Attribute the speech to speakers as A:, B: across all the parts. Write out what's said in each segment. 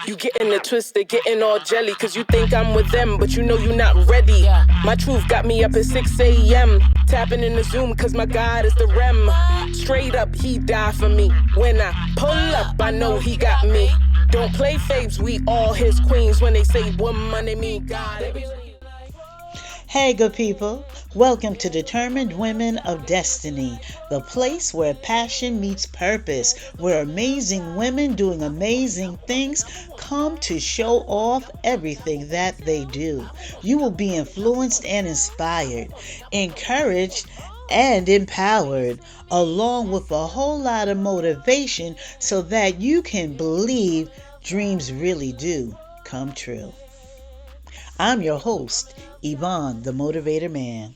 A: You getting it twisted, getting all jelly, cause you think I'm with them, but you know you not ready. My truth got me up at 6 a.m. Tapping in the Zoom, cause my God is the REM. Straight up, he died for me. When I pull up, I know he got me. Don't play faves, we all his queens. When they say woman, they mean God.
B: Hey, good people. Welcome to Determined Women of Destiny, the place where passion meets purpose, where amazing women doing amazing things come to show off everything that they do. You will be influenced and inspired, encouraged and empowered, along with a whole lot of motivation so that you can believe dreams really do come true. I'm your host, Yvonne, the Motivator Man.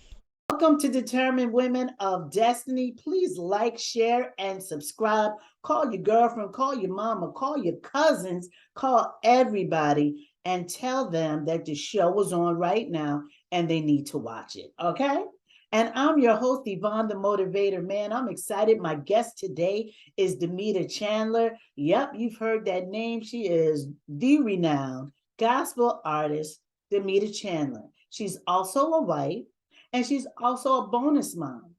B: Welcome to Determined Women of Destiny. Please like, share, and subscribe. Call your girlfriend, call your mama, call your cousins, call everybody, and tell them that the show is on right now and they need to watch it, okay? And I'm your host, Yvonne, the Motivator Man. I'm excited. My guest today is Damita Chandler. Yep, you've heard that name. She is the renowned gospel artist, Damita Chandler. She's also a wife, and she's also a bonus mom.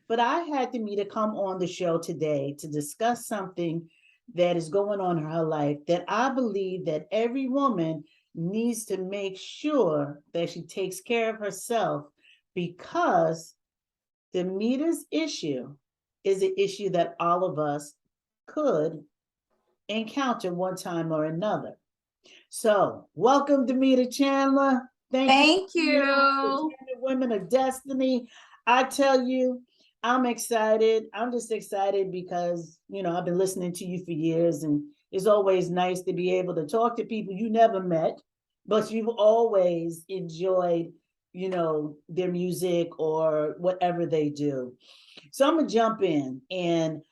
B: But I had Damita come on the show today to discuss something that is going on in her life that I believe that every woman needs to make sure that she takes care of herself, because Damita's issue is an issue that all of us could encounter one time or another. So, welcome, Damita Chandler.
C: Thank you.
B: Women of Destiny. I tell you, I'm excited. I'm just excited because, I've been listening to you for years, and it's always nice to be able to talk to people you never met, but you've always enjoyed, their music or whatever they do. So I'm going to jump in. And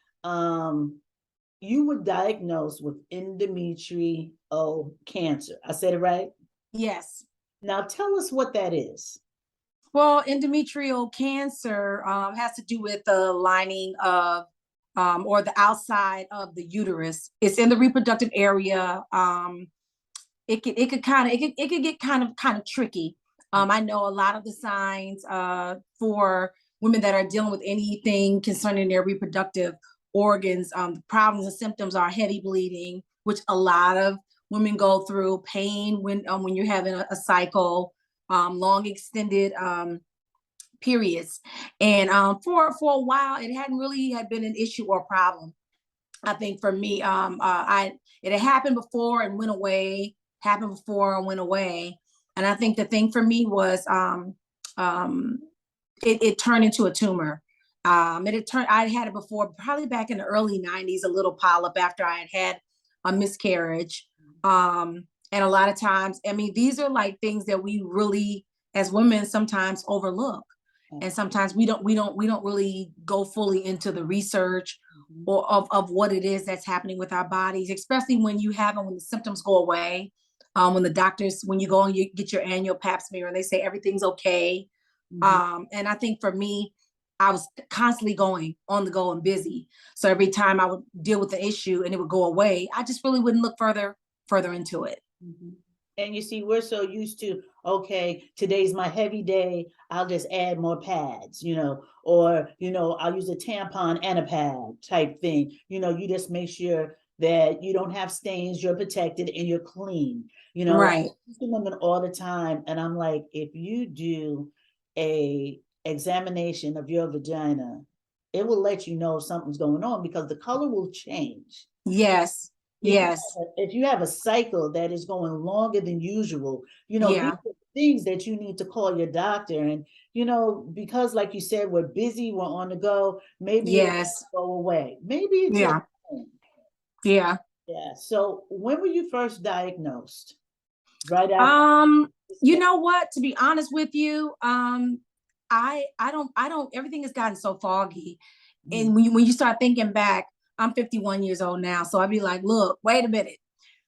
B: you were diagnosed with endometrial cancer. I said it right?
C: Yes.
B: Now tell us what that is.
C: Well, endometrial cancer has to do with the lining of or the outside of the uterus. It's in the reproductive area. It could get kind of tricky. I know a lot of the signs for women that are dealing with anything concerning their reproductive organs. The problems and symptoms are heavy bleeding, which a lot of women go through, pain when you're having a cycle, long extended periods, and for a while it hadn't really had been an issue or problem. I think for me, it had happened before and went away, happened before and went away, and I think the thing for me was it turned into a tumor. I had it before, probably back in the early 90s, a little polyp after I had a miscarriage. And a lot of times, I mean, these are like things that we really, as women, sometimes overlook. And sometimes we don't really go fully into the research or of what it is that's happening with our bodies, especially when the symptoms go away. When you go and you get your annual pap smear and they say everything's okay. And I think for me, I was constantly going on the go and busy. So every time I would deal with the issue and it would go away, I just really wouldn't look further into it.
B: And you see, we're so used to, okay, today's my heavy day, I'll just add more pads, or, I'll use a tampon and a pad type thing. You just make sure that you don't have stains, you're protected, and you're clean.
C: Right.
B: I see women all the time, and I'm like, if you do a examination of your vagina, it will let you know if something's going on, because the color will change.
C: Yes. Yes.
B: If you have a cycle that is going longer than usual, these are things that you need to call your doctor. And, because like you said, we're busy, we're on the go, maybe it will go away. Maybe it's
C: Yeah.
B: So when were you first diagnosed? Right
C: after? You know what, to be honest with you, I don't, everything has gotten so foggy. And when you start thinking back, I'm 51 years old now. So I'd be like, look, wait a minute.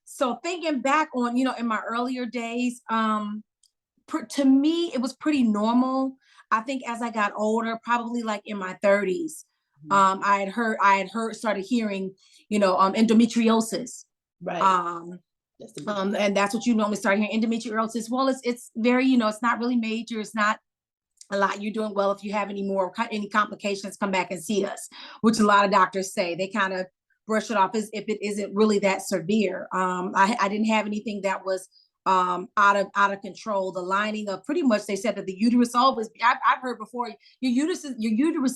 C: So thinking back on, in my earlier days, to me, it was pretty normal. I think as I got older, probably like in my 30s, I had heard, started hearing, endometriosis.
B: Right.
C: And that's what you normally start hearing, endometriosis. Well, it's very, it's not really major. It's not a lot. You're doing well. If you have any complications, come back and see us, which a lot of doctors say. They kind of brush it off as if it isn't really that severe. I didn't have anything that was out of control. The lining of, pretty much, they said that the uterus always, I've heard before, your uterus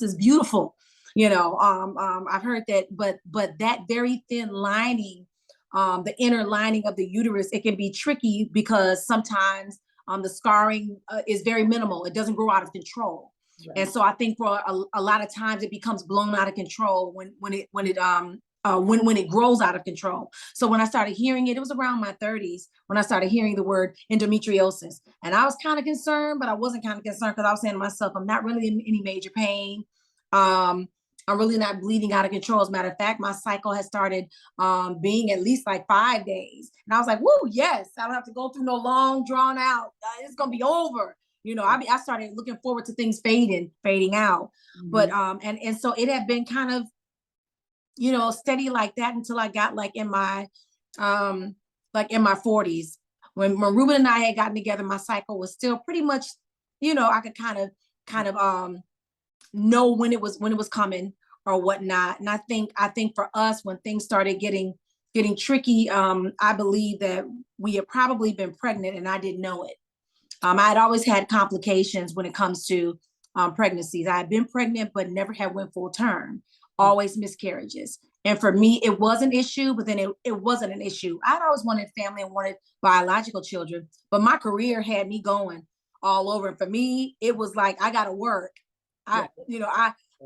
C: is beautiful. I've heard that, but that very thin lining, the inner lining of the uterus, it can be tricky because sometimes the scarring is very minimal. It doesn't grow out of control. Right. And so I think for a lot of times it becomes blown out of control when it grows out of control. So when I started hearing it, it was around my 30s when I started hearing the word endometriosis. And I was kind of concerned, but I wasn't kind of concerned because I was saying to myself, I'm not really in any major pain. I'm really not bleeding out of control. As a matter of fact, my cycle has started being at least like 5 days. And I was like, woo, yes, I don't have to go through no long drawn out. It's going to be over. I started looking forward to things fading out. But, and so it had been kind of, steady like that until I got like in my 40s. When Ruben and I had gotten together, my cycle was still pretty much, I could kind of know when it was coming or whatnot. And I think for us, when things started getting tricky, I believe that we had probably been pregnant and I didn't know it. I had always had complications when it comes to pregnancies. I had been pregnant, but never had went full term, always miscarriages. And for me, it was an issue, but then it wasn't an issue. I'd always wanted family and wanted biological children, but my career had me going all over. And for me, it was like, I got to work. I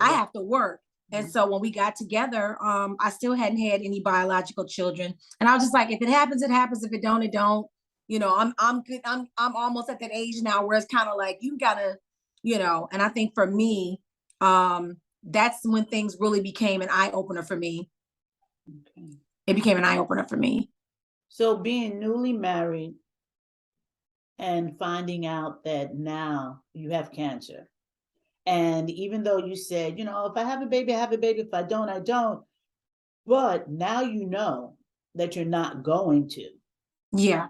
C: have to work. And so when we got together, I still hadn't had any biological children. And I was just like, if it happens, it happens. If it don't, it don't. I'm good. I'm almost at that age now where it's kind of like, you gotta, and I think for me, that's when things really became an eye opener for me. Okay. It became an eye opener for me.
B: So being newly married and finding out that now you have cancer. And even though you said, if I have a baby, I have a baby. If I don't, I don't. But now you know that you're not going to.
C: Yeah.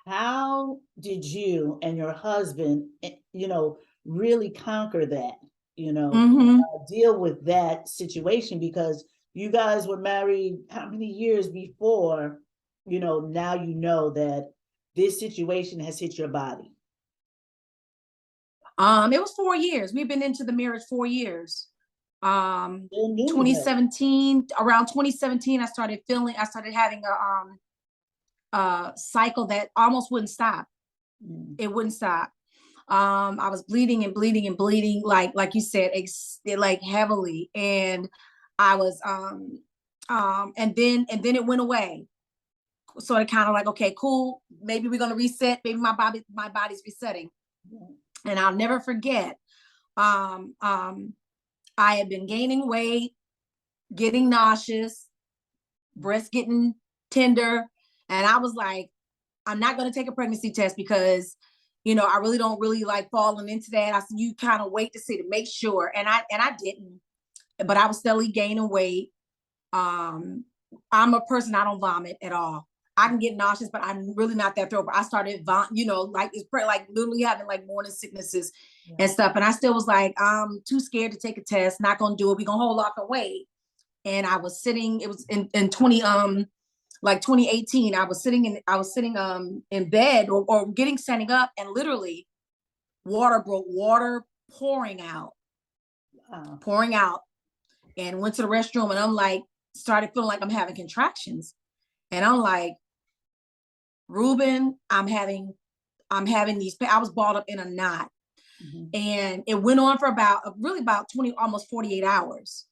B: How did you and your husband, really conquer that, deal with that situation? Because you guys were married how many years before, now you know that this situation has hit your body?
C: It was 4 years. We've been into the marriage 4 years. 2017, around 2017, I started having a cycle that almost wouldn't stop. It wouldn't stop. I was bleeding and bleeding and bleeding, like you said, like heavily. And I was, and then it went away. So it kind of like, okay, cool. Maybe we're going to reset. Maybe my body's resetting. And I'll never forget, I had been gaining weight, getting nauseous, breast getting tender. And I was like, I'm not going to take a pregnancy test because, I really don't like falling into that. I said, you kind of wait to see, to make sure. And I didn't, but I was steadily gaining weight. I'm a person, I don't vomit at all. I can get nauseous, but I'm really not that thrower. I started like literally having like morning sicknesses and stuff. And I still was like, I'm too scared to take a test. Not gonna do it. We're gonna hold off and wait. And I was sitting. It was in 2018. I was sitting in bed or standing up, and literally, water pouring out, and went to the restroom. And I'm like, started feeling like I'm having contractions, and I'm like, Ruben, I'm having these, I was balled up in a knot. And it went on for about 20, almost 48 hours.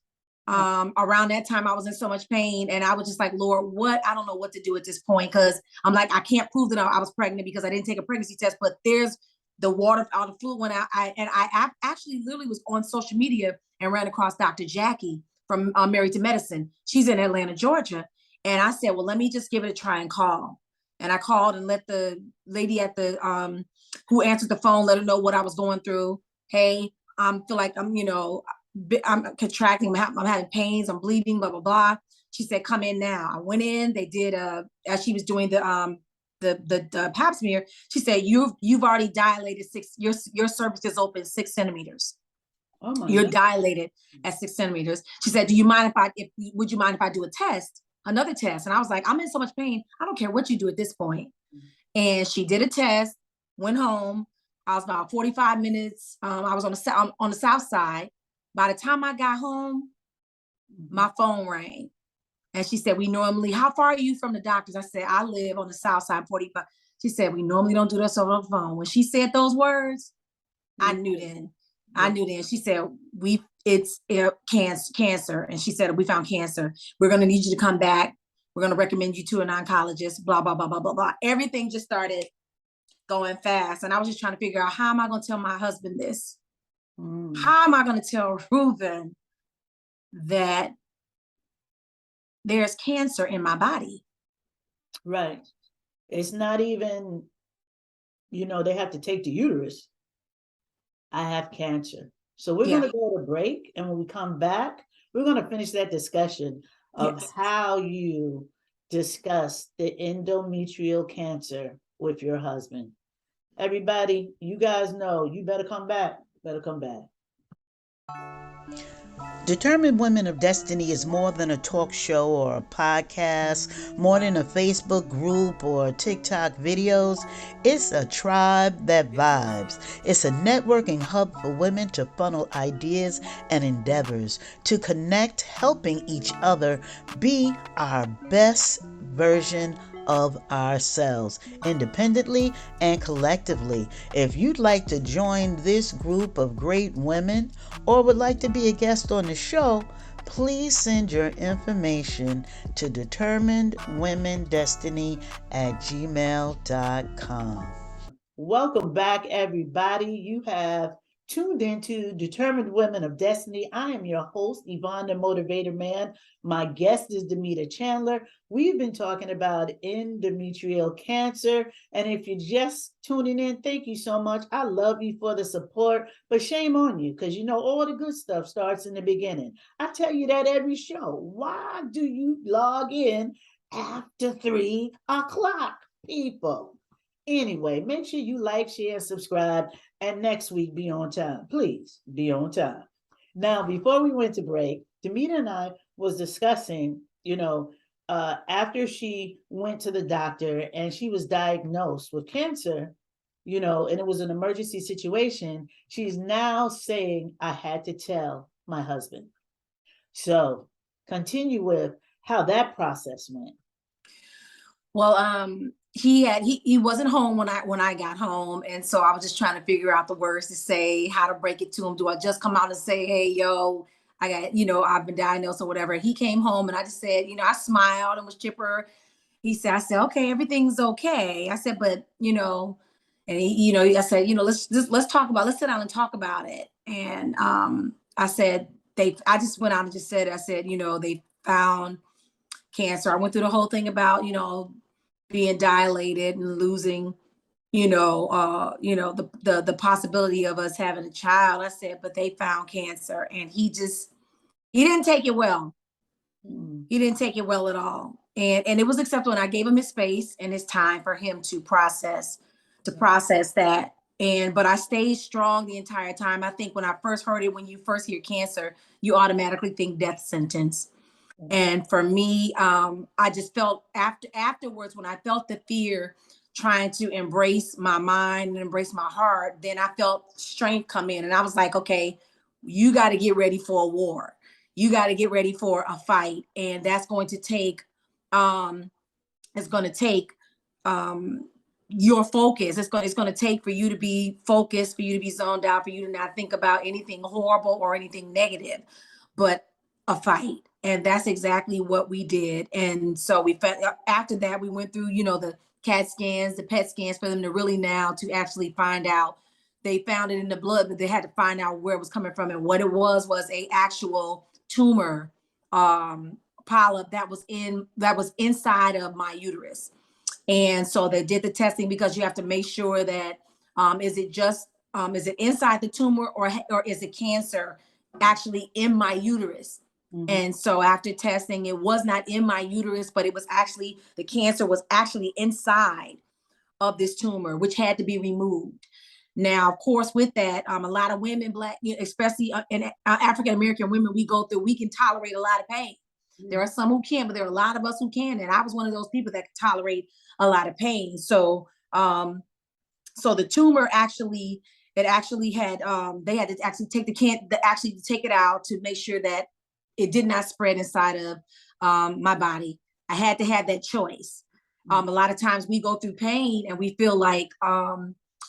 C: Around that time, I was in so much pain, and I was just like, Lord, I don't know what to do at this point. Cause I'm like, I can't prove that I was pregnant because I didn't take a pregnancy test, but there's the water, all the fluid went out. I actually literally was on social media and ran across Dr. Jackie from Married to Medicine. She's in Atlanta, Georgia. And I said, well, let me just give it a try and call. And I called and let the lady at the, who answered the phone, let her know what I was going through. Hey, I feel like I'm, I'm contracting, I'm having pains, I'm bleeding, blah, blah, blah. She said, come in now. I went in, they did, as she was doing the pap smear, she said, you've already dilated your cervix is open 6 centimeters.
B: Oh my
C: You're
B: God.
C: dilated at 6 centimeters. She said, would you mind if I do a test, another test? And I was like, I'm in so much pain. I don't care what you do at this point. And she did a test, went home. I was about 45 minutes. I was on the south side. By the time I got home, my phone rang. And she said, how far are you from the doctors? I said, I live on the south side, 45. She said, we normally don't do this over the phone. When she said those words, I knew then. She said, it's cancer. And she said, we found cancer. We're going to need you to come back. We're going to recommend you to an oncologist, blah, blah, blah, blah, blah, blah. Everything just started going fast. And I was just trying to figure out, how am I going to tell my husband this? How am I going to tell Reuben that there's cancer in my body?
B: Right. It's not even, they have to take the uterus. I have cancer. So we're going to go to break. And when we come back, we're going to finish that discussion of how you discuss the endometrial cancer with your husband. Everybody, you guys know, you better come back. Determined Women of Destiny is more than a talk show or a podcast, more than a Facebook group or TikTok videos. It's a tribe that vibes. It's a networking hub for women to funnel ideas and endeavors, to connect, helping each other be our best version of ourselves, independently and collectively. If you'd like to join this group of great women or would like to be a guest on the show, please send your information to determinedwomendestiny@gmail.com. Welcome back, everybody. You have tuned into Determined Women of Destiny. I am your host, Yvonne, the Motivator Man. My guest is Damita Chandler. We've been talking about endometrial cancer. And if you're just tuning in, thank you so much. I love you for the support, but shame on you, because all the good stuff starts in the beginning. I tell you that every show. Why do you log in after 3 o'clock, people? Anyway, make sure you like, share, subscribe, and next week be on time. Please be on time. Now, before we went to break, Damita and I was discussing, after she went to the doctor and she was diagnosed with cancer, and it was an emergency situation, she's now saying, I had to tell my husband. So continue with how that process went.
C: Well, he wasn't home when I got home, and so I was just trying to figure out the words to say, how to break it to him. Do I just come out and say, hey, yo, I got, I've been diagnosed or whatever? He came home and I just said, I smiled and was chipper. I said, okay, everything's okay. I said, but and he, I said, let's sit down and talk about it. And I said, I just went out and just said, they found cancer. I went through the whole thing about, being dilated and losing, the possibility of us having a child. I said, but they found cancer, and he didn't take it well. He didn't take it well at all. And it was acceptable. And I gave him his space and his time for him to process that. But I stayed strong the entire time. I think when I first heard it, when you first hear cancer, you automatically think death sentence. And for me, I just felt afterwards, when I felt the fear, trying to embrace my mind and embrace my heart, then I felt strength come in. And I was like, okay, you got to get ready for a war. You got to get ready for a fight. And that's going to take, your focus. It's going to take for you to be focused, for you to be zoned out, for you to not think about anything horrible or anything negative, but a fight. And that's exactly what we did. And so after that, we went through, the CAT scans, the PET scans, for them to really now to actually find out. They found it in the blood, but they had to find out where it was coming from. And what it was a actual tumor polyp that was inside of my uterus. And so they did the testing, because you have to make sure that is it inside the tumor, or is it cancer actually in my uterus. And so after testing, it was not in my uterus, but it was actually, the cancer was actually inside of this tumor, which had to be removed. Now, of course, with that, a lot of women, Black, especially in African American women, we can tolerate a lot of pain. There are some who can't, but there are a lot of us who can. And I was one of those people that could tolerate a lot of pain. So, so the tumor actually, it actually had, they had to actually take take it out to make sure that it did not spread inside of my body. I had to have that choice. A lot of times we go through pain and we feel like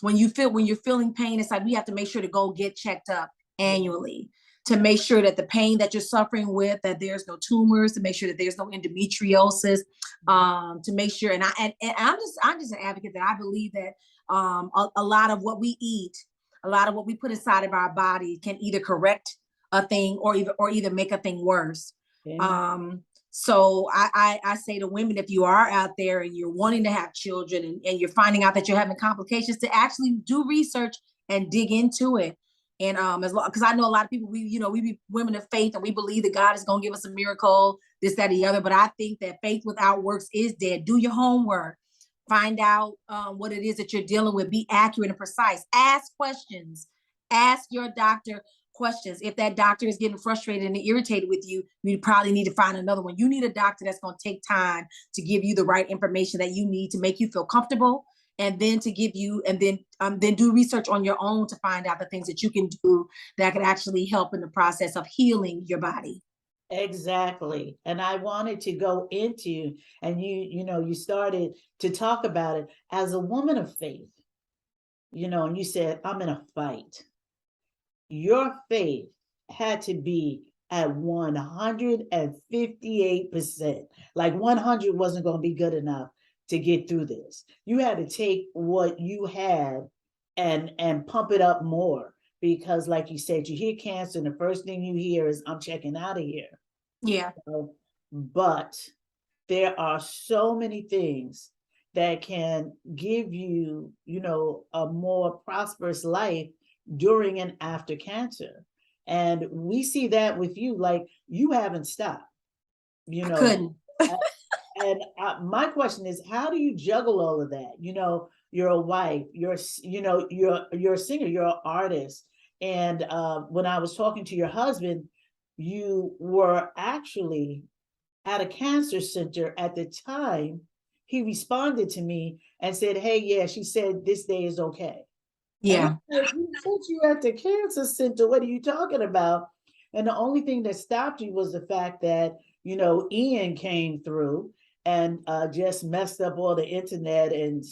C: when you're feeling pain inside, we have to make sure to go get checked up annually to make sure that the pain that you're suffering with, that there's no tumors, to make sure that there's no endometriosis, to make sure. And I'm just an advocate that I believe that a lot of what we eat, a lot of what we put inside of our body can either correct a thing or either make a thing worse. So I say to women, if you are out there and you're wanting to have children and you're finding out that you're having complications, to actually do research and dig into it. And because I know a lot of people, we be women of faith and we believe that God is going to give us a miracle, this, that, the other. But I think that faith without works is dead. Do your homework. Find out what it is that you're dealing with. Be accurate and precise. Ask questions. Ask your doctor questions. If that doctor is getting frustrated and irritated with you, you probably need to find another one. You need a doctor that's going to take time to give you the right information that you need to make you feel comfortable, and then to give you, and then do research on your own to find out the things that you can do that could actually help in the process of healing your body.
B: Exactly. And I wanted to go into, and you started to talk about it as a woman of faith, and you said, I'm in a fight. Your faith had to be at 158%. Like 100 wasn't going to be good enough to get through this. You had to take what you had and pump it up more, because like you said, you hear cancer and the first thing you hear is, I'm checking out of here.
C: Yeah.
B: But there are so many things that can give you, a more prosperous life during and after cancer. And we see that with you, like you haven't stopped,
C: I couldn't.
B: And my question is, how do you juggle all of that? You're a wife, you're a singer, you're an artist. And when I was talking to your husband, you were actually at a cancer center at the time. He responded to me and said, hey, yeah, she said this day is okay.
C: Yeah.
B: Like, you put you at the cancer center. What are you talking about? And the only thing that stopped you was the fact that, Ian came through and just messed up all the internet and,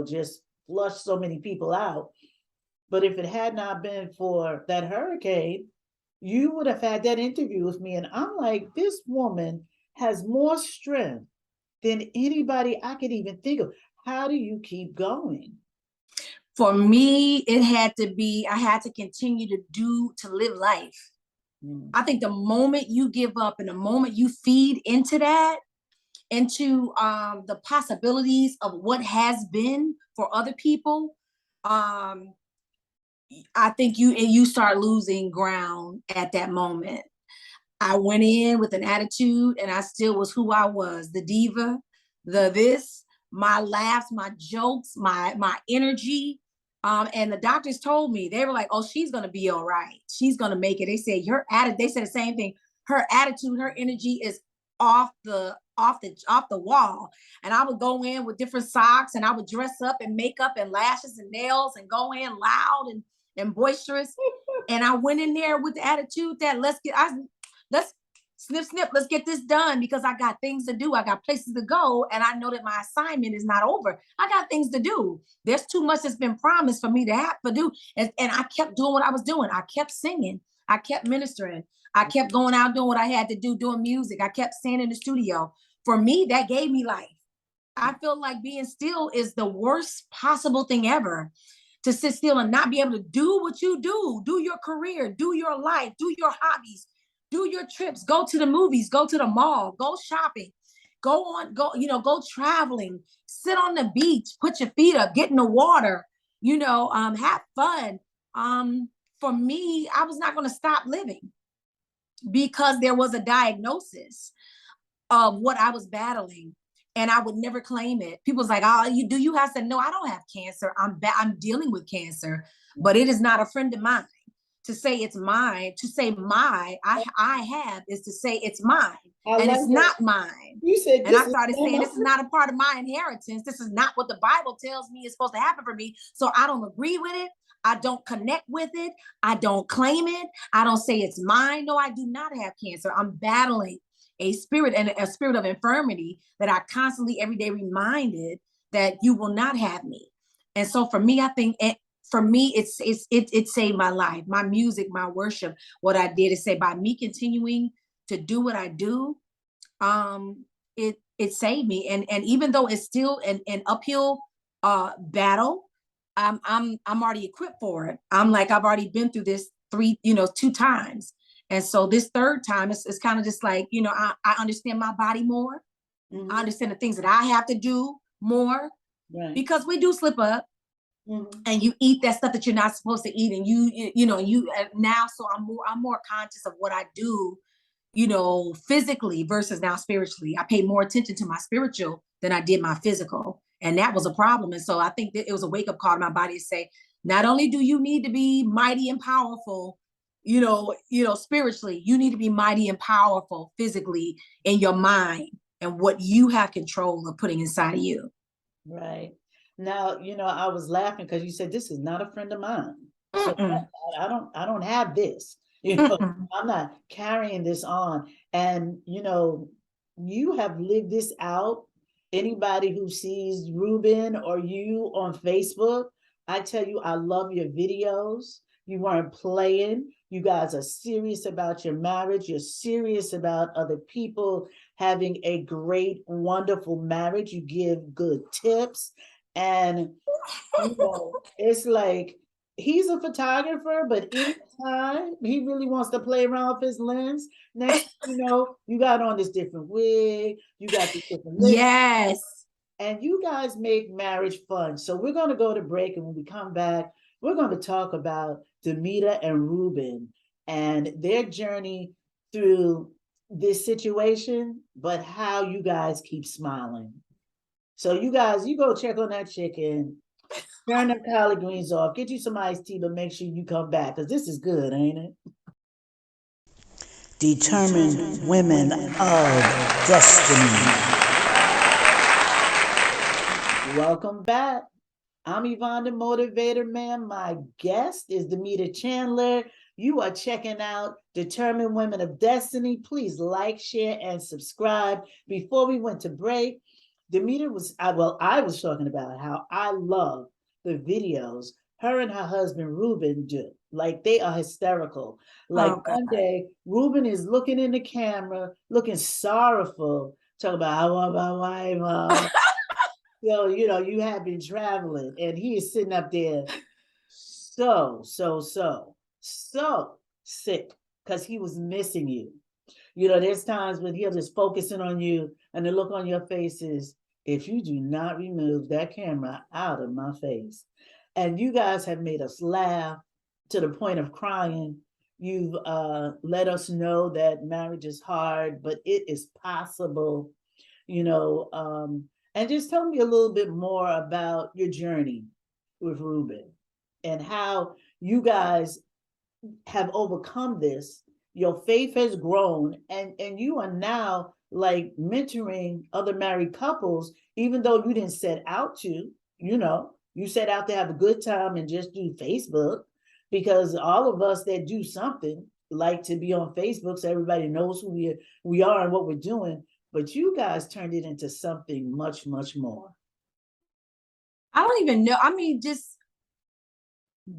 B: just flushed so many people out. But if it had not been for that hurricane, you would have had that interview with me. And I'm like, this woman has more strength than anybody I could even think of. How do you keep going?
C: For me, it had to be, I had to continue to live life. I think the moment you give up and the moment you feed into that, into the possibilities of what has been for other people, I think you start losing ground at that moment. I went in with an attitude and I still was who I was, the diva, my laughs, my jokes, my energy. And the doctors told me, they were like, oh, she's going to be all right. She's going to make it. They said, they said the same thing. Her attitude, her energy is off the wall. And I would go in with different socks and I would dress up and makeup and lashes and nails and go in loud and boisterous. And I went in there with the attitude that let's snip, snip, let's get this done, because I got things to do. I got places to go. And I know that my assignment is not over. I got things to do. There's too much that's been promised for me to have to do. And I kept doing what I was doing. I kept singing. I kept ministering. I kept going out doing what I had to do, doing music. I kept staying in the studio. For me, that gave me life. I feel like being still is the worst possible thing ever. To sit still and not be able to do what you do your career, do your life, do your hobbies, do your trips, go to the movies, go to the mall, go shopping, go traveling, sit on the beach, put your feet up, get in the water, have fun. for me, I was not going to stop living because there was a diagnosis of what I was battling, and I would never claim it. People's like, "Oh, you have to." No, I don't have cancer. I'm dealing with cancer, but it is not a friend of mine. To say it's mine, to say I have is to say it's mine, and it's not mine.
B: You said,
C: and I started saying this is not a part of my inheritance. This is not what the Bible tells me is supposed to happen for me. So I don't agree with it. I don't connect with it. I don't claim it. I don't say it's mine. No, I do not have cancer. I'm battling a spirit and a spirit of infirmity that I constantly every day reminded that you will not have me. And so for me, I think for me, it saved my life, my music, my worship. What I did is say by me continuing to do what I do, it saved me. And even though it's still an uphill battle, I'm already equipped for it. I'm like, I've already been through this two times. And so this third time, it's kind of just like, I understand my body more. Mm-hmm. I understand the things that I have to do more, right? Because we do slip up. Mm-hmm. And you eat that stuff that you're not supposed to eat, and you now. So I'm more conscious of what I do, physically versus now spiritually. I pay more attention to my spiritual than I did my physical, and that was a problem. And so I think that it was a wake up call to my body to say, not only do you need to be mighty and powerful, spiritually, you need to be mighty and powerful physically in your mind and what you have control of putting inside of you.
B: Right. Now, I was laughing because you said this is not a friend of mine. So I don't have this. I'm not carrying this on. And you have lived this out. Anybody who sees Ruben or you on Facebook, I tell you, I love your videos. You weren't playing. You guys are serious about your marriage. You're serious about other people having a great, wonderful marriage. You give good tips. And it's like he's a photographer, but anytime he really wants to play around with his lens, next you got on this different wig, you got this different lipstick.
C: Yes.
B: And you guys make marriage fun. So we're going to go to break, and when we come back, we're going to talk about Damita and Ruben and their journey through this situation, but how you guys keep smiling. So you guys, you go check on that chicken, turn them collard greens off, get you some iced tea, but make sure you come back, because this is good, ain't it? Determined Women of Destiny. Welcome back. I'm Yvonne the Motivator Man. My guest is Damita Chandler. You are checking out Determined Women of Destiny. Please like, share, and subscribe. Before we went to break, Damita I was talking about how I love the videos her and her husband Ruben do. Like, they are hysterical. Like, one day, Ruben is looking in the camera, looking sorrowful, talking about, I want my wife. So, you have been traveling, and he is sitting up there so sick because he was missing you. There's times when he'll just focusing on you, and the look on your face is, if you do not remove that camera out of my face. And you guys have made us laugh to the point of crying. You've let us know that marriage is hard, but it is possible, and just tell me a little bit more about your journey with Ruben and how you guys have overcome this. Your faith has grown, and you are now like mentoring other married couples, even though you didn't set out to, you set out to have a good time and just do Facebook, because all of us that do something like to be on Facebook so everybody knows who we are and what we're doing. But you guys turned it into something much, much more.
C: I don't even know. I mean, just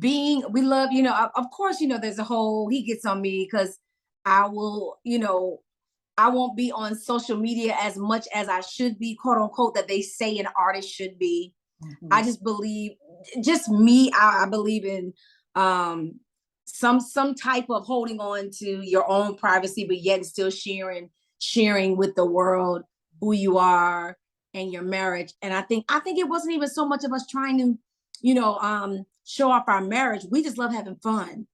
C: we love, of course, there's a whole, he gets on me because I will, I won't be on social media as much as I should be, quote unquote, that they say an artist should be. Mm-hmm. I just believe, I believe in some type of holding on to your own privacy, but yet still sharing with the world who you are and your marriage. And I think it wasn't even so much of us trying to, show off our marriage. We just love having fun.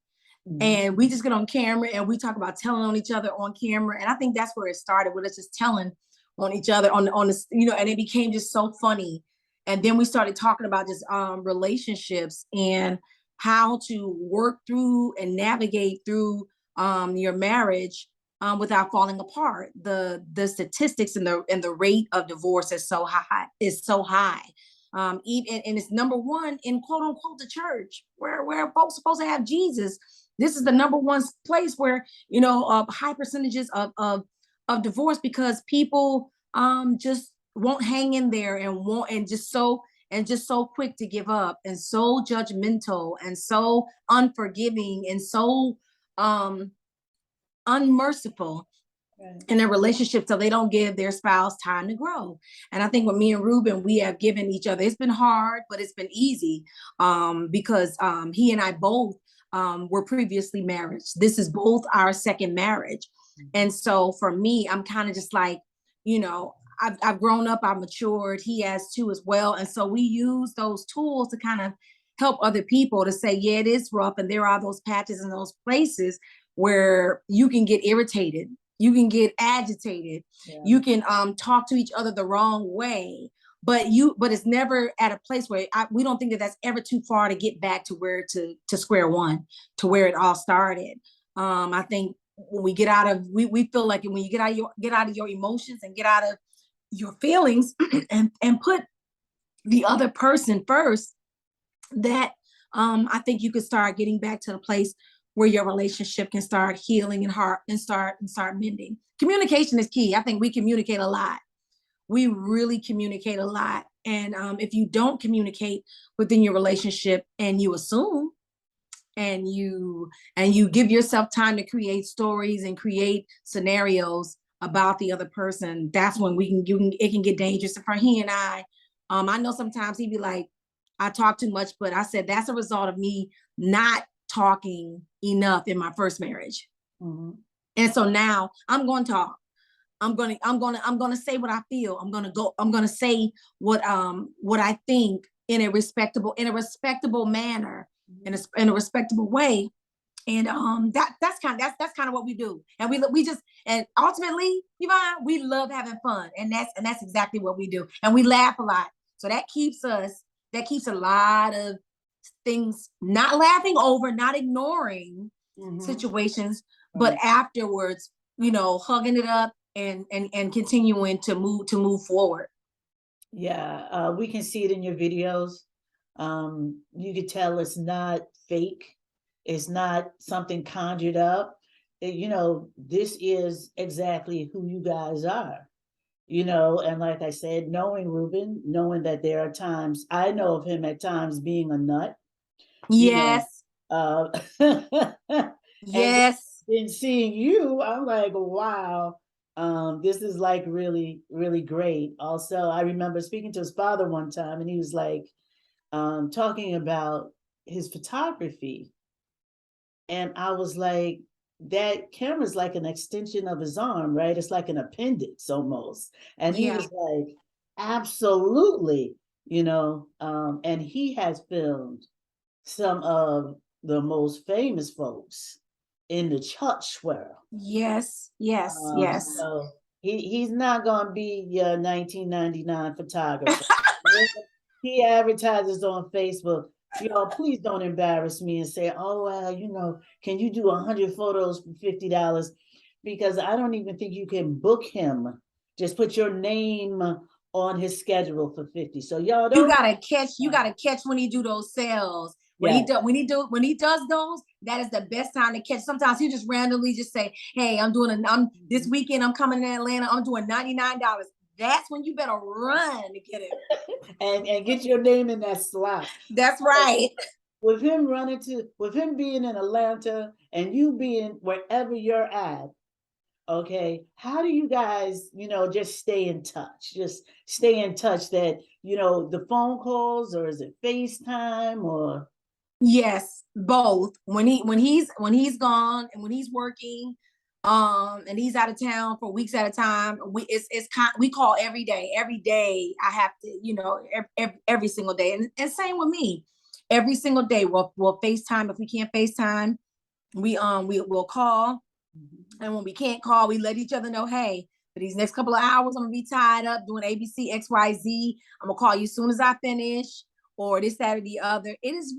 C: And we just get on camera and we talk about telling on each other on camera. And I think that's where it started, with us just telling on each other on this, you know, and it became just so funny. And then we started talking about just relationships and how to work through and navigate through your marriage without falling apart. The statistics and the rate of divorce is so high. Even, and it's number one in quote unquote the church, where folks supposed to have Jesus. This is the number one place where, you know, high percentages of divorce, because people just won't hang in there and won't, and just so quick to give up, and so judgmental and so unforgiving and so unmerciful in their relationship, so they don't give their spouse time to grow. And I think with me and Ruben, we have given each other, it's been hard, but it's been easy because he and I both were previously married. This is both our second marriage. And so for me, I'm kind of just like, you know, I've grown up, I've matured, he has too as well. And so we use those tools to kind of help other people to say, yeah, it is rough. And there are those patches and those places where you can get irritated, you can get agitated, you can talk to each other the wrong way, but it's never at a place where we don't think that that's ever too far to get back to where to square one, to where it all started. I think when we get out of, we feel like when you get out of your emotions and get out of your feelings and put the other person first, that I think you could start getting back to the place where your relationship can start healing and start mending. Communication is key. I think we communicate a lot. We really communicate a lot. And if you don't communicate within your relationship and you assume and you give yourself time to create stories and create scenarios about the other person, that's when it can get dangerous. And for he and I know sometimes he'd be like, I talk too much, but I said that's a result of me not talking enough in my first marriage. And so now I'm going to talk. I'm going to say what I feel. I'm going to say what I think in a respectable manner, in a respectable way. And that's kind of what we do. And we just, and ultimately, Yvonne, we love having fun. And that's exactly what we do. And we laugh a lot. So that keeps a lot of things, not laughing over, not ignoring situations, but afterwards, you know, hugging it up and continuing to move forward.
B: Yeah, we can see it in your videos. You could tell it's not fake. It's not something conjured up. You know, this is exactly who you guys are. You know, and like I said, knowing Ruben, knowing that there are times, I know of him at times being a nut.
C: Yes.
B: Yes. And seeing you, I'm like, wow, this is like really, really great. Also, I remember speaking to his father one time, and he was like, talking about his photography. And I was like, that camera's like an extension of his arm, right? It's like an appendix almost. And he was like, absolutely, you know, and he has filmed some of the most famous folks in the church world.
C: Yes.
B: So he's not gonna be your 1999 photographer. He advertises on Facebook. Y'all, please don't embarrass me and say, oh, well, you know, can you do 100 photos for $50? Because I don't even think you can book him. Just put your name on his schedule for 50. So y'all don't.
C: You gotta catch when he do those sales. When he does those, that is the best time to catch. Sometimes he just randomly just say, hey, this weekend I'm coming to Atlanta, I'm doing $99. That's when you better run to get it.
B: and get your name in that slot.
C: That's right.
B: With him being in Atlanta and you being wherever you're at, okay, how do you guys, you know, just stay in touch? Just stay in touch that, you know, the phone calls, or is it FaceTime or?
C: Yes, both. When he's gone and when he's working, and he's out of town for weeks at a time, we call every day. Every day I have to, you know, every single day, and same with me. Every single day we'll FaceTime if we can't FaceTime. we'll call, and when we can't call, we let each other know, hey, for these next couple of hours, I'm gonna be tied up doing ABC, XYZ. I'm gonna call you as soon as I finish, or this, that, or the other. It is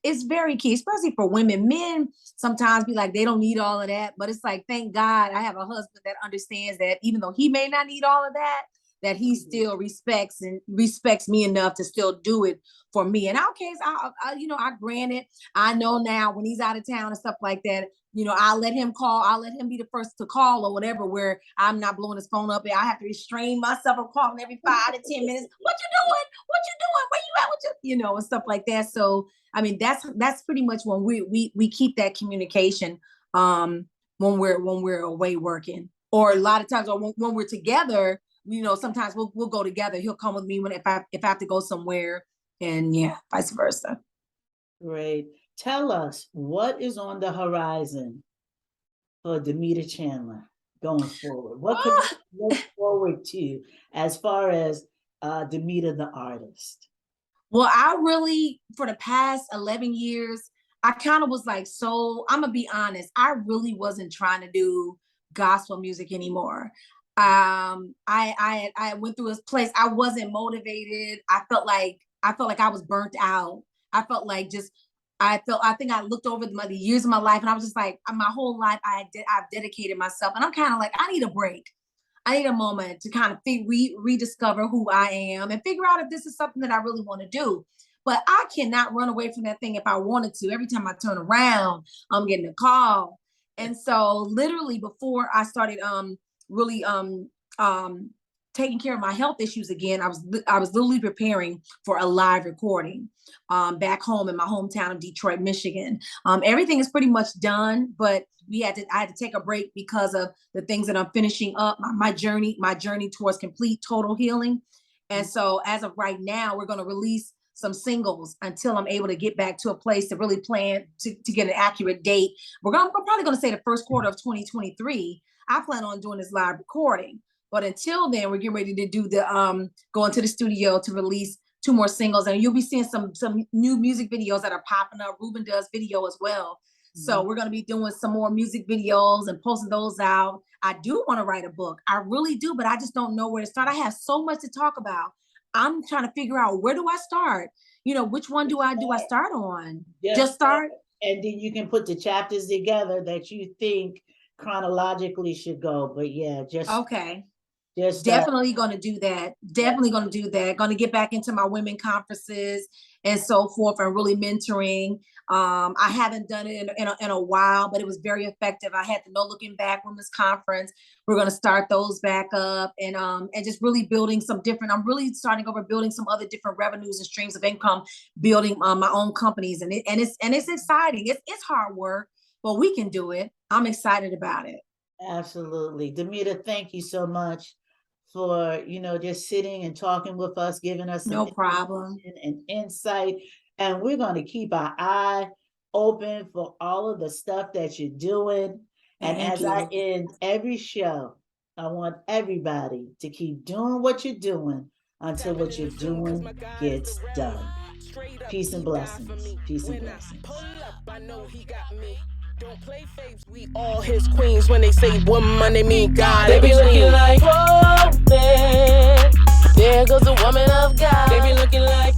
C: it's very key, especially for women. Men sometimes be like, they don't need all of that, but it's like, thank God I have a husband that understands that even though he may not need all of that, that he still respects me enough to still do it for me. In our case, I grant it. I know now when he's out of town and stuff like that, I'll let him call. I'll let him be the first to call or whatever, where I'm not blowing his phone up. I have to restrain myself from calling every 5 to 10 minutes. What you doing? What you doing? Where you at? And stuff like that. So, I mean, that's pretty much when we keep that communication when we're away working, or a lot of times, or when we're together, sometimes we'll go together. He'll come with me if I have to go somewhere, and yeah, vice versa.
B: Great. Tell us, what is on the horizon for Damita Chandler going forward? What could we look forward to as far as Damita the artist?
C: Well, I really, for the past 11 years, I kind of was like, so I'm gonna be honest, I really wasn't trying to do gospel music anymore. I went through this place. I wasn't motivated. I felt like I was burnt out. I felt like I think I looked over the years of my life, and I was just like, my whole life I've dedicated myself, and I'm kind of like, I need a break. I need a moment to kind of rediscover who I am and figure out if this is something that I really want to do. But I cannot run away from that thing if I wanted to. Every time I turn around, I'm getting a call. And so literally before I started really taking care of my health issues again, I was literally preparing for a live recording back home in my hometown of Detroit, Michigan. Everything is pretty much done, but I had to take a break because of the things that I'm finishing up, my journey towards complete total healing. And so as of right now, we're going to release some singles until I'm able to get back to a place to really plan to get an accurate date. We're probably going to say the first quarter of 2023. I plan on doing this live recording. But until then, we're getting ready to do go into the studio to release 2 more singles, and you'll be seeing some new music videos that are popping up. Ruben does video as well. Mm-hmm. So we're going to be doing some more music videos and posting those out. I do want to write a book. I really do, but I just don't know where to start. I have so much to talk about. I'm trying to figure out, where do I start? Which one do I start on? Just start.
B: And then you can put the chapters together that you think chronologically should go. But yeah, just
C: okay. Definitely going to do that. Going to get back into my women conferences and so forth, and really mentoring. I haven't done it in a while, but it was very effective. I had the No Looking Back Women's Conference. We're going to start those back up, and just really building some different. I'm really starting over, building some other different revenues and streams of income, building my own companies, and it's exciting. It's hard work, but we can do it. I'm excited about it.
B: Absolutely, Damita. Thank you so much for just sitting and talking with us, giving us some
C: no problem
B: and insight. And we're going to keep our eye open for all of the stuff that you're doing. And as I end every show, I want everybody to keep doing what you're doing until what you're doing gets done. Peace and blessings. Peace and blessings.
A: I know he got me. Don't play faves, we all his queens. When they say woman, they mean God. They be looking like, whoa, man, there goes a woman of God. They be looking like